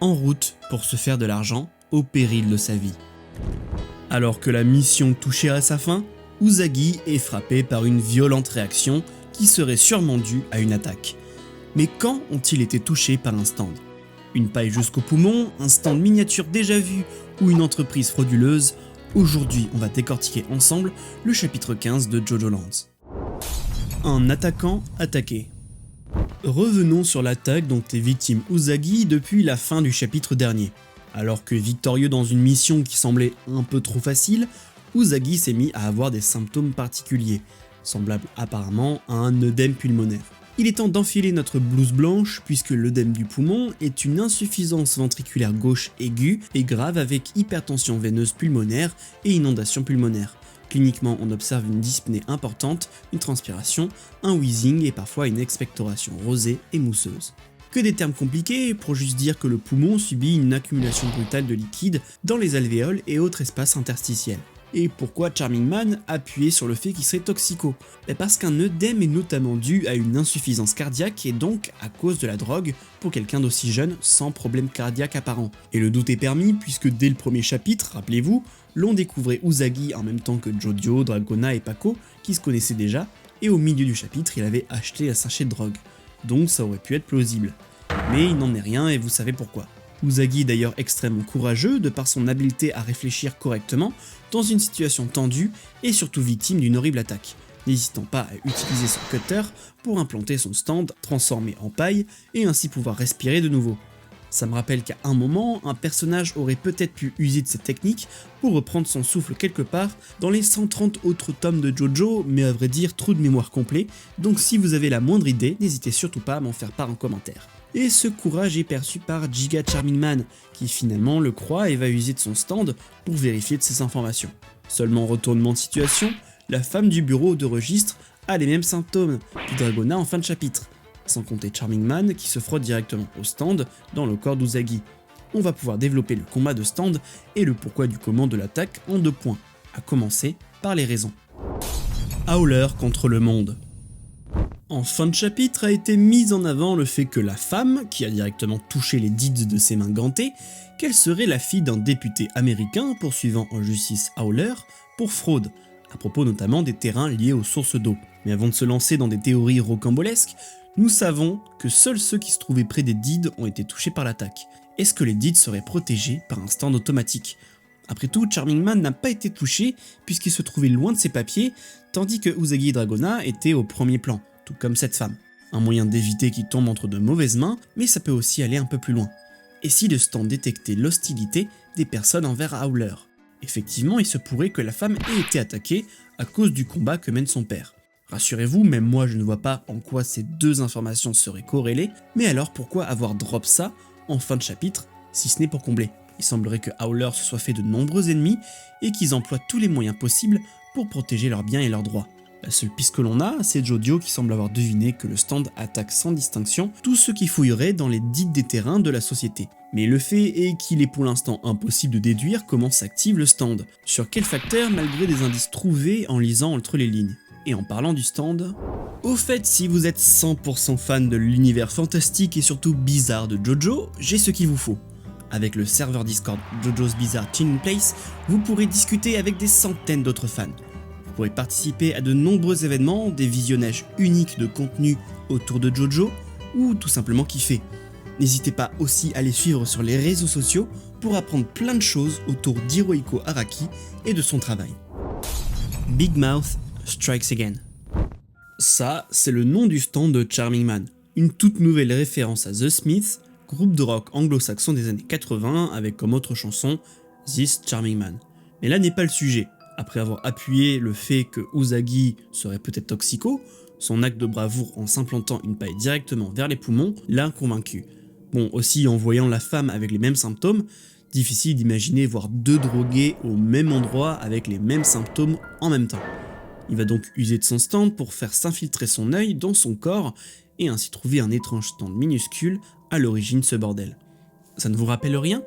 en route pour se faire de l'argent au péril de sa vie. Alors que la mission touchait à sa fin, Usagi est frappé par une violente réaction qui serait sûrement due à une attaque. Mais quand ont-ils été touchés par un stand? Une paille jusqu'au poumon, un stand miniature déjà vu ou une entreprise frauduleuse? Aujourd'hui, on va décortiquer ensemble le chapitre 15 de JoJo Lands. Un attaquant attaqué. Revenons sur l'attaque dont est victime Usagi depuis la fin du chapitre dernier. Alors que victorieux dans une mission qui semblait un peu trop facile, Usagi s'est mis à avoir des symptômes particuliers, semblables apparemment à un œdème pulmonaire. Il est temps d'enfiler notre blouse blanche puisque l'œdème du poumon est une insuffisance ventriculaire gauche aiguë et grave avec hypertension veineuse pulmonaire et inondation pulmonaire. Cliniquement, on observe une dyspnée importante, une transpiration, un wheezing et parfois une expectoration rosée et mousseuse. Que des termes compliqués pour juste dire que le poumon subit une accumulation brutale de liquide dans les alvéoles et autres espaces interstitiels. Et pourquoi Charming Man appuyait sur le fait qu'il serait toxico? Parce qu'un œdème est notamment dû à une insuffisance cardiaque et donc à cause de la drogue pour quelqu'un d'aussi jeune sans problème cardiaque apparent. Et le doute est permis puisque dès le premier chapitre, rappelez-vous, l'on découvrait Usagi en même temps que Jojo, Dragona et Paco qui se connaissaient déjà, et au milieu du chapitre il avait acheté un sachet de drogue. Donc ça aurait pu être plausible. Mais il n'en est rien et vous savez pourquoi. Usagi est d'ailleurs extrêmement courageux de par son habileté à réfléchir correctement dans une situation tendue et surtout victime d'une horrible attaque, n'hésitant pas à utiliser son cutter pour implanter son stand transformé en paille et ainsi pouvoir respirer de nouveau. Ça me rappelle qu'à un moment, un personnage aurait peut-être pu user de cette technique pour reprendre son souffle quelque part dans les 130 autres tomes de JoJo, mais à vrai dire trou de mémoire complet, donc si vous avez la moindre idée, n'hésitez surtout pas à m'en faire part en commentaire. Et ce courage est perçu par Giga Charming Man, qui finalement le croit et va user de son stand pour vérifier de ses informations. Seulement retournement de situation, la femme du bureau de registre a les mêmes symptômes que Dragona en fin de chapitre, sans compter Charming Man qui se frotte directement au stand dans le corps d'Usagi. On va pouvoir développer le combat de stand et le pourquoi du comment de l'attaque en 2 points, à commencer par les raisons. Howler contre le monde. En fin de chapitre a été mis en avant le fait que la femme, qui a directement touché les deeds de ses mains gantées, qu'elle serait la fille d'un député américain poursuivant en justice Howler pour fraude, à propos notamment des terrains liés aux sources d'eau. Mais avant de se lancer dans des théories rocambolesques, nous savons que seuls ceux qui se trouvaient près des deeds ont été touchés par l'attaque. Est-ce que les deeds seraient protégés par un stand automatique? Après tout, Charming Man n'a pas été touché puisqu'il se trouvait loin de ses papiers, tandis que Usagi et Dragona étaient au premier plan, tout comme cette femme. Un moyen d'éviter qu'il tombe entre de mauvaises mains, mais ça peut aussi aller un peu plus loin. Et si le stand détectait l'hostilité des personnes envers Howler? Effectivement, il se pourrait que la femme ait été attaquée à cause du combat que mène son père. Rassurez-vous, même moi je ne vois pas en quoi ces deux informations seraient corrélées, mais alors pourquoi avoir drop ça en fin de chapitre, si ce n'est pour combler? Il semblerait que Howler se soit fait de nombreux ennemis et qu'ils emploient tous les moyens possibles pour protéger leurs biens et leurs droits. La seule piste que l'on a, c'est Jojo qui semble avoir deviné que le stand attaque sans distinction tous ceux qui fouilleraient dans les dites des terrains de la société. Mais le fait est qu'il est pour l'instant impossible de déduire comment s'active le stand, sur quel facteur malgré des indices trouvés en lisant entre les lignes. Et en parlant du stand... Au fait, si vous êtes 100% fan de l'univers fantastique et surtout bizarre de Jojo, j'ai ce qu'il vous faut. Avec le serveur Discord Jojo's Bizarre Chilling Place, vous pourrez discuter avec des centaines d'autres fans. Vous pourrez participer à de nombreux événements, des visionnages uniques de contenu autour de Jojo, ou tout simplement kiffer. N'hésitez pas aussi à les suivre sur les réseaux sociaux pour apprendre plein de choses autour d'Hirohiko Araki et de son travail. Big Mouth Strikes Again. Ça, c'est le nom du stand de Charming Man, une toute nouvelle référence à The Smiths, groupe de rock anglo-saxon des années 80 avec comme autre chanson This Charming Man. Mais là n'est pas le sujet. Après avoir appuyé le fait que Usagi serait peut-être toxico, son acte de bravoure en s'implantant une paille directement vers les poumons l'a convaincu. Bon, aussi en voyant la femme avec les mêmes symptômes, difficile d'imaginer voir deux drogués au même endroit avec les mêmes symptômes en même temps. Il va donc user de son stand pour faire s'infiltrer son œil dans son corps et ainsi trouver un étrange stand minuscule à l'origine de ce bordel. Ça ne vous rappelle rien?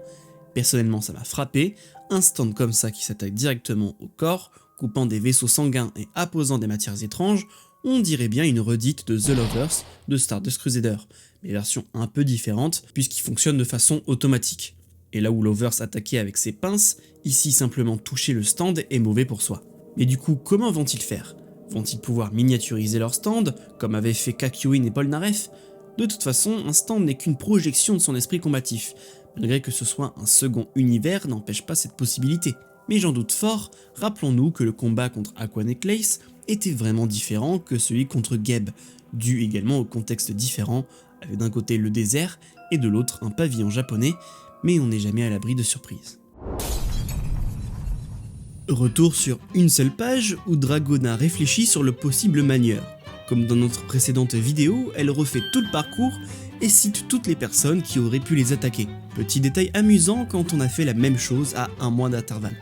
Personnellement ça m'a frappé, un stand comme ça qui s'attaque directement au corps, coupant des vaisseaux sanguins et apposant des matières étranges, on dirait bien une redite de The Lovers de Stardust Crusader, mais version un peu différente puisqu'il fonctionne de façon automatique. Et là où Lovers attaquait avec ses pinces, ici simplement toucher le stand est mauvais pour soi. Mais du coup, comment vont-ils faire? Vont-ils pouvoir miniaturiser leur stand, comme avaient fait Kakyoin et Polnareff? De toute façon, un stand n'est qu'une projection de son esprit combatif. Malgré que ce soit un second univers, n'empêche pas cette possibilité. Mais j'en doute fort, rappelons-nous que le combat contre Aqua Necklace était vraiment différent que celui contre Geb, dû également au contexte différent, avec d'un côté le désert et de l'autre un pavillon japonais, mais on n'est jamais à l'abri de surprises. Retour sur une seule page où Dragona réfléchit sur le possible manieur. Comme dans notre précédente vidéo, elle refait tout le parcours et cite toutes les personnes qui auraient pu les attaquer. Petit détail amusant quand on a fait la même chose à un mois d'intervalle.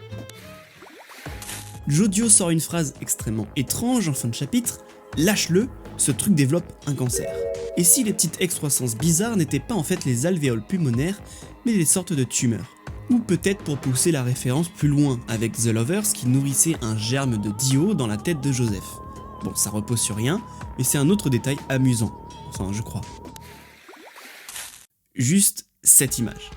Jodio sort une phrase extrêmement étrange en fin de chapitre, « Lâche-le, ce truc développe un cancer ». Et si les petites excroissances bizarres n'étaient pas en fait les alvéoles pulmonaires, mais des sortes de tumeurs. Ou peut-être pour pousser la référence plus loin avec The Lovers qui nourrissait un germe de Dio dans la tête de Joseph. Bon, ça repose sur rien, mais c'est un autre détail amusant, enfin je crois. Juste cette image.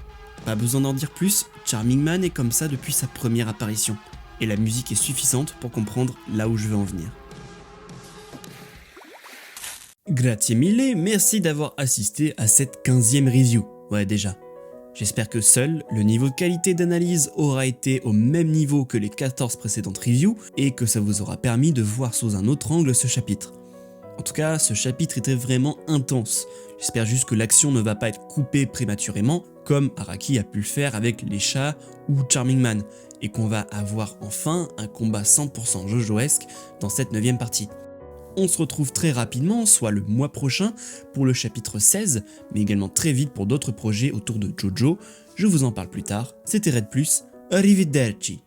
Pas besoin d'en dire plus, Charming Man est comme ça depuis sa première apparition, et la musique est suffisante pour comprendre là où je veux en venir. Grazie mille, merci d'avoir assisté à cette 15e review, ouais déjà. J'espère que seul le niveau de qualité d'analyse aura été au même niveau que les 14 précédentes reviews et que ça vous aura permis de voir sous un autre angle ce chapitre. En tout cas, ce chapitre était vraiment intense. J'espère juste que l'action ne va pas être coupée prématurément comme Araki a pu le faire avec les chats ou Charming Man et qu'on va avoir enfin un combat 100% jojoesque dans cette 9e partie. On se retrouve très rapidement, soit le mois prochain, pour le chapitre 16, mais également très vite pour d'autres projets autour de Jojo. Je vous en parle plus tard. C'était Red+, arrivederci.